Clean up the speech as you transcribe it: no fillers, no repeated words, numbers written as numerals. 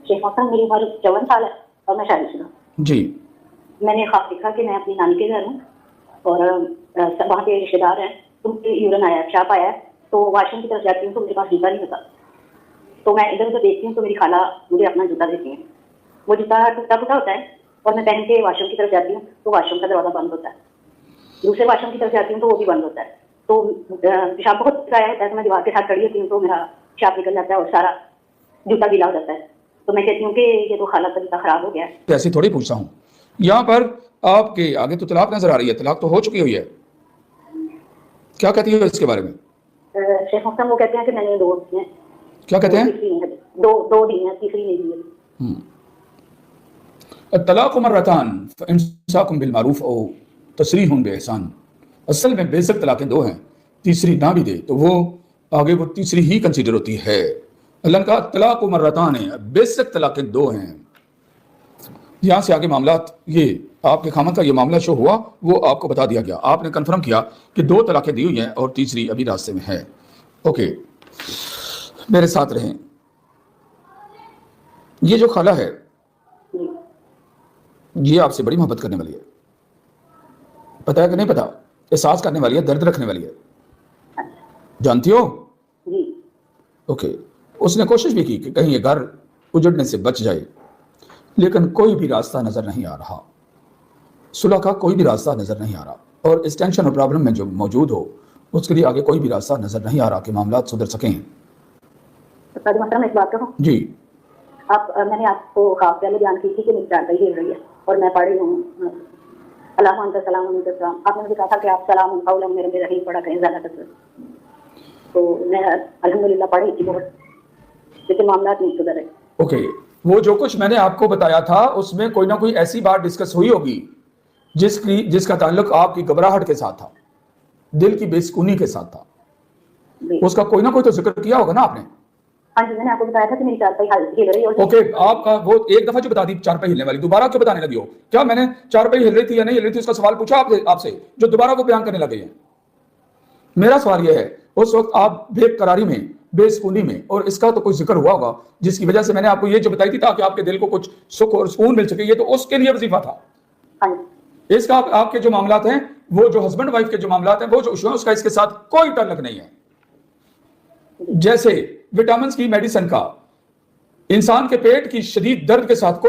شیخ محترم میری عمر 54 سال ہے اور میں شادی شدہ ہوں. جی. میں نے خواب دیکھا کہ میں اپنی نانی کے گھر ہوں اور وہاں کے رشتے دار ہیں, تو مجھے یورین آیا ہے, پیشاب آیا ہے, تو واش روم کی طرف جاتی ہوں تو میرے پاس جوتا نہیں ہوتا, تو میں ادھر ادھر دیکھتی ہوں تو میری خالہ مجھے اپنا جوتا دیتی ہیں. وہ جوتا ٹوٹا پھوٹا ہوتا ہے اور میں پہن کے واش روم کی طرف جاتی ہوں تو واش روم کا دروازہ بند ہوتا ہے. دوسرے واش روم کی طرف جاتی ہوں تو وہ بھی بند ہوتا ہے. تو پیشاب بہت آیا ہوتا ہے تو میں دیوار کے ساتھ کھڑی ہوتی ہوں تو میرا پیشاب نکل جاتا ہے اور سارا جوتا گیلا ہو جاتا ہے. تو میں کہتی ہوں کہ یہ تو خالہ کا جوتا خراب ہو گیا ہے. ایسی تھوڑی پوچھتا ہوں, یہاں پر آپ کے آگے تو طلاق نظر آ رہی ہے, طلاق تو ہو چکی ہوئی ہے, کیا کہتی ہے اس کے بارے میں؟ شیخ محترم وہ کہتے ہیں کہ میں نے 2 دی ہیں. کیا کہتے ہیں؟ دو دی ہیں, تیسری نہیں دی ہے. الطلاق مرتان فامساک بالمعروف او تسریح باحسان. اصل میں بیسک طلاقیں 2 ہیں, تیسری نہ بھی دے تو وہ آگے وہ تیسری ہی کنسیڈر ہوتی ہے. اللہ نے کہا طلاق مرتان ہے, بیسک طلاقیں 2 ہیں. یہاں سے آگے معاملات, یہ آپ کے خامن کا یہ معاملہ شو ہوا, وہ آپ کو بتا دیا گیا, آپ نے کنفرم کیا کہ 2 طلاقیں دی ہوئی ہیں اور تیسری ابھی راستے میں ہے. اوکے, میرے ساتھ رہیں. یہ جو خالہ ہے یہ آپ سے بڑی محبت کرنے والی ہے, پتہ ہے کہ نہیں پتا؟ احساس کرنے والی ہے, درد رکھنے والی ہے, جانتی ہو؟ جی. اوکے, اس نے کوشش بھی کی کہ کہیں یہ گھر اجڑنے سے بچ جائے, لیکن کوئی بھی راستہ نظر نہیں آ رہا, صلح کا کوئی بھی راستہ نظر نہیں آ رہا, اور اس ٹینشن اور پرابلم میں جو موجود ہو اس کے لیے آگے کوئی بھی راستہ نظر نہیں آ رہا کہ معاملات سدھر سکیں. قاضی محترم ایک بات کہوں؟ جی. میں نے آپ کو خواب پہلے بیان کی تھی کہ میری چادر ہل رہی ہے اور میں پڑھی ہوں اللہ انت سلام انت سلام. آپ نے مجھے کہا تھا کہ آپ سلام قولا من رحیم پڑھا کریں زیادہ تر, تو میں الحمدللہ پڑھی تھی بہت, لیکن معاملات نہیں سدھر رہے. اوکے, وہ جو کچھ میں نے آپ کو بتایا تھا اس میں کوئی نہ کوئی ایسی بات ڈسکس ہوئی ہوگی جس کا تعلق آپ کی گھبراہٹ کے ساتھ تھا, دل کی بے سکونی کے ساتھ تھا. اس کا کوئی نہ کوئی تو ذکر کیا ہوگا نا آپ نے؟ ہاں جی, میں نے آپ کو بتایا تھا کہ میری چارپائی ہل رہی ہے. اوکے, آپ کا وہ ایک دفعہ جو بتا دی چارپائی ہلنے والی, دوبارہ کیوں بتانے لگی ہو؟ کیا میں نے چارپائی ہل رہی تھی یا نہیں ہل رہی تھی اس کا سوال پوچھا آپ سے جو دوبارہ وہ بیان کرنے لگے ہیں؟ میرا سوال یہ ہے, اس وقت آپ بے قراری میں, بے سکونی میں, اور اس کا تو کوئی ذکر ہوا ہوگا جس کی وجہ سے میں نے آپ کو یہ جو بتائی تھی تاکہ آپ کے دل کو کچھ سکھ اور سکون مل سکے, یہ تو اس کے لیے وظیفہ تھا. اس کا آپ کے جو معاملات ہیں, وہ جو ہسبینڈ وائف کے جو معاملات ہیں, وہ جو ایشو ہیں, اس کا اس کے ساتھ کوئی تعلق نہیں ہے. جیسے وٹامنز کی میڈیسن کا انسان کے پیٹ کی شدید درد کے ساتھ